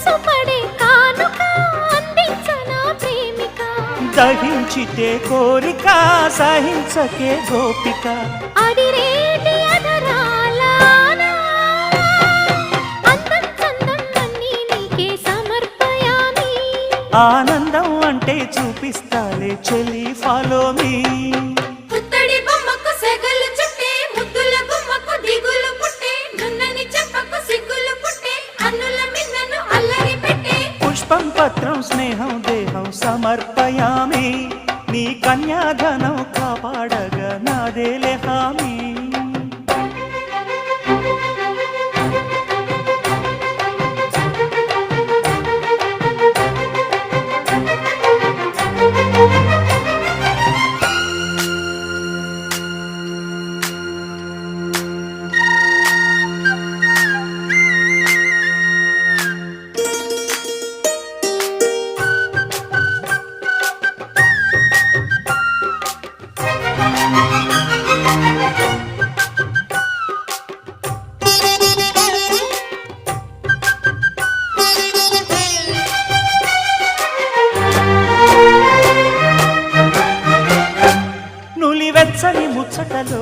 మనసు పడే కానుక అందించనా ప్రేమిక దహించితే కోరిక సహించకే గోపిక అడిరేటి అధరాల అందం చందం అన్నీ నీకే సమర్పయామి ఆనందం అంటే చూపిస్తాలే చెలి ఫాలో మీ పుత్తడి బొమ్మకు సెగలు చుట్టే ముద్దుల గుమ్మకు దిగులు పుట్టే నున్నని చెప్పకు సిగ్గులు పుట్టే అన్నుల మిన్నను అల్లరి పెట్టే పుష్పం పత్రం స్నేహం దేహం సమర్పయామి నీ కన్యాధనం కాపాడగా నాదేలే హామీ నులివెచ్చని ముచ్చటలో